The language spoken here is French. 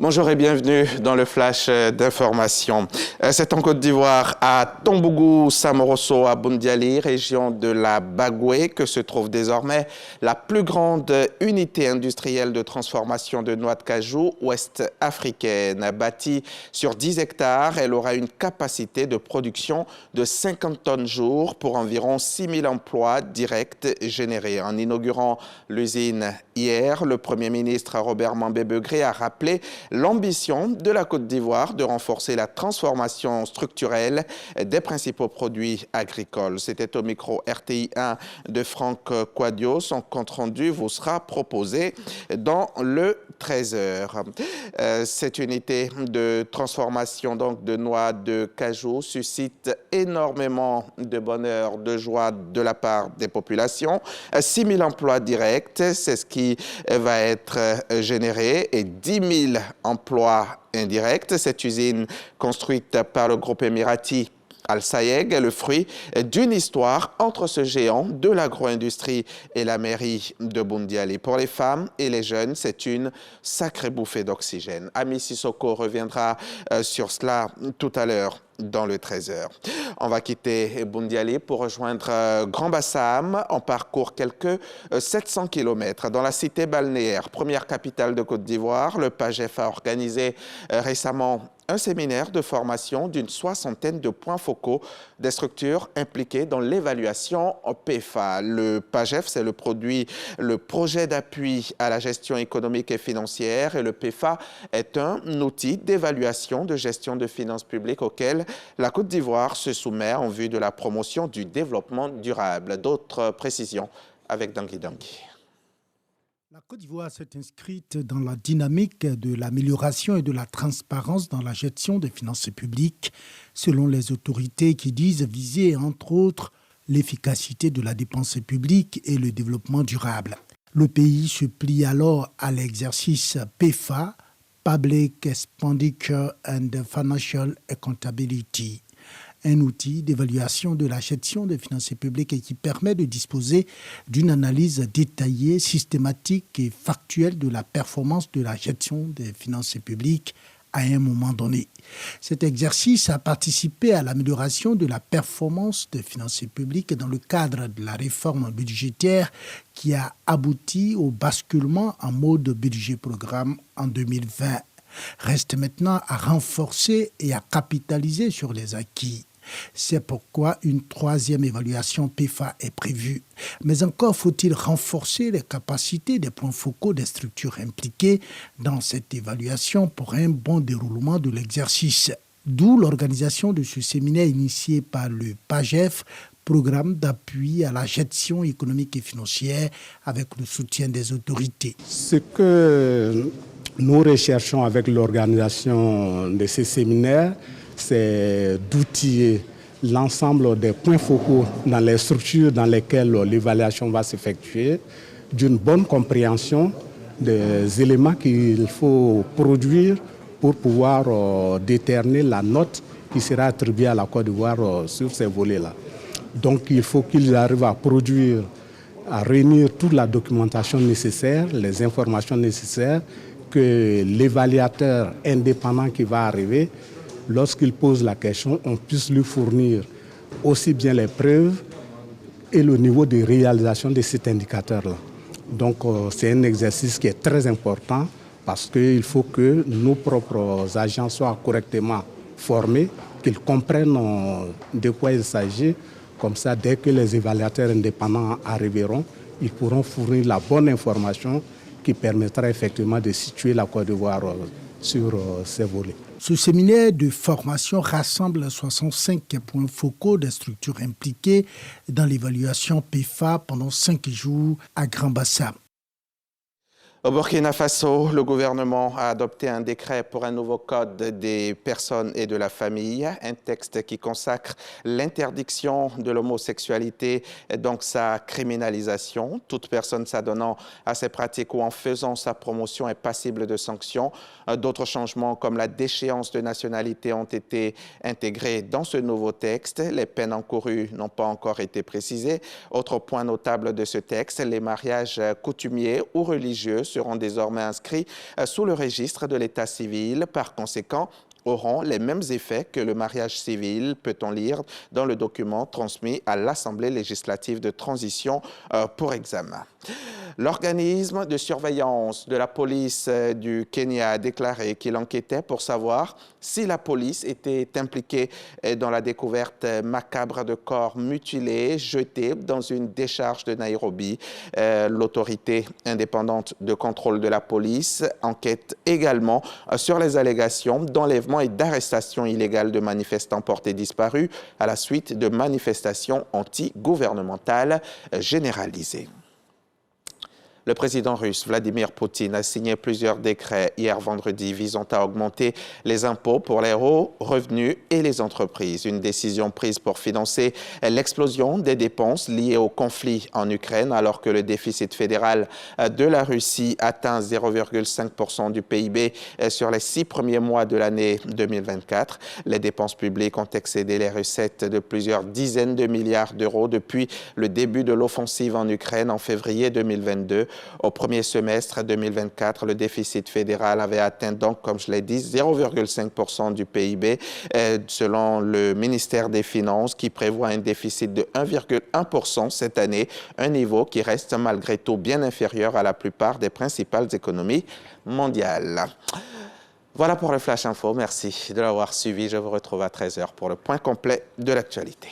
Bonjour et bienvenue dans le flash d'information. C'est en Côte d'Ivoire, à Tombougou, Samorosso, à Boundiali, région de la Bagoué, que se trouve désormais la plus grande unité industrielle de transformation de noix de cajou ouest-africaine. Bâtie sur 10 hectares, elle aura une capacité de production de 50 tonnes jour pour environ 6 000 emplois directs générés. En inaugurant l'usine hier, le Premier ministre Robert Mambé-Begré a rappelé l'ambition de la Côte d'Ivoire de renforcer la transformation structurelle des principaux produits agricoles. C'était au micro RTI 1 de Franck Quadio. Son compte-rendu vous sera proposé dans le 13h. Cette unité de transformation donc de noix de cajou suscite énormément de bonheur, de joie de la part des populations. 6 000 emplois directs, c'est ce qui va être généré, et 10 000 emplois indirects. Cette usine construite par le groupe émirati Al Sayeg est le fruit d'une histoire entre ce géant de l'agro-industrie et la mairie de Boundiali. Pour les femmes et les jeunes, c'est une sacrée bouffée d'oxygène. Ami Sissoko reviendra sur cela tout à l'heure dans le 13h. On va quitter Boundiali pour rejoindre Grand Bassam. On parcourt quelques 700 km dans la cité balnéaire, première capitale de Côte d'Ivoire. Le PAGEF a organisé récemment un séminaire de formation d'une 60aine de points focaux des structures impliquées dans l'évaluation PEFA. Le PAGEF, c'est le projet d'appui à la gestion économique et financière, et le PEFA est un outil d'évaluation de gestion de finances publiques auquel la Côte d'Ivoire se soumet en vue de la promotion du développement durable. D'autres précisions avec Dangui Dangui. La Côte d'Ivoire s'est inscrite dans la dynamique de l'amélioration et de la transparence dans la gestion des finances publiques, selon les autorités qui disent viser, entre autres, l'efficacité de la dépense publique et le développement durable. Le pays se plie alors à l'exercice PEFA, Public Expenditure and Financial Accountability, un outil d'évaluation de la gestion des finances publiques et qui permet de disposer d'une analyse détaillée, systématique et factuelle de la performance de la gestion des finances publiques à un moment donné. Cet exercice a participé à l'amélioration de la performance des finances publiques dans le cadre de la réforme budgétaire qui a abouti au basculement en mode budget-programme en 2020. Reste maintenant à renforcer et à capitaliser sur les acquis. C'est pourquoi une troisième évaluation PEFA est prévue. Mais encore faut-il renforcer les capacités des points focaux des structures impliquées dans cette évaluation pour un bon déroulement de l'exercice. D'où l'organisation de ce séminaire initié par le PAGEF, programme d'appui à la gestion économique et financière avec le soutien des autorités. Ce que nous recherchons avec l'organisation de ces séminaires, c'est d'outiller l'ensemble des points focaux dans les structures dans lesquelles l'évaluation va s'effectuer, d'une bonne compréhension des éléments qu'il faut produire pour pouvoir déterminer la note qui sera attribuée à la Côte d'Ivoire sur ces volets-là. Donc il faut qu'ils arrivent à produire, à réunir toute la documentation nécessaire, les informations nécessaires, que l'évaluateur indépendant qui va arriver, lorsqu'il pose la question, on puisse lui fournir aussi bien les preuves et le niveau de réalisation de cet indicateur-là. Donc c'est un exercice qui est très important parce qu'il faut que nos propres agents soient correctement formés, qu'ils comprennent de quoi il s'agit. Comme ça, dès que les évaluateurs indépendants arriveront, ils pourront fournir la bonne information qui permettra effectivement de situer la Côte d'Ivoire sur ces volets. Ce séminaire de formation rassemble 65 points focaux des structures impliquées dans l'évaluation PEFA pendant 5 jours à Grand Bassam. Au Burkina Faso, le gouvernement a adopté un décret pour un nouveau code des personnes et de la famille, un texte qui consacre l'interdiction de l'homosexualité et donc sa criminalisation. Toute personne s'adonnant à ces pratiques ou en faisant sa promotion est passible de sanctions. D'autres changements comme la déchéance de nationalité ont été intégrés dans ce nouveau texte. Les peines encourues n'ont pas encore été précisées. Autre point notable de ce texte, les mariages coutumiers ou religieux seront désormais inscrits sous le registre de l'état civil. Par conséquent, auront les mêmes effets que le mariage civil, peut-on lire dans le document transmis à l'Assemblée législative de transition pour examen. L'organisme de surveillance de la police du Kenya a déclaré qu'il enquêtait pour savoir si la police était impliquée dans la découverte macabre de corps mutilés jetés dans une décharge de Nairobi. L'autorité indépendante de contrôle de la police enquête également sur les allégations d'enlèvement et d'arrestation illégale de manifestants portés disparus à la suite de manifestations anti-gouvernementales généralisées. Le président russe Vladimir Poutine a signé plusieurs décrets hier vendredi visant à augmenter les impôts pour les hauts revenus et les entreprises. Une décision prise pour financer l'explosion des dépenses liées au conflit en Ukraine alors que le déficit fédéral de la Russie atteint 0,5% du PIB sur les 6 premiers mois de l'année 2024. Les dépenses publiques ont excédé les recettes de plusieurs dizaines de milliards d'euros depuis le début de l'offensive en Ukraine en février 2022. Au premier semestre 2024, le déficit fédéral avait atteint donc, comme je l'ai dit, 0,5% du PIB, selon le ministère des Finances, qui prévoit un déficit de 1,1% cette année, un niveau qui reste malgré tout bien inférieur à la plupart des principales économies mondiales. Voilà pour le Flash Info. Merci de l'avoir suivi. Je vous retrouve à 13h pour le point complet de l'actualité.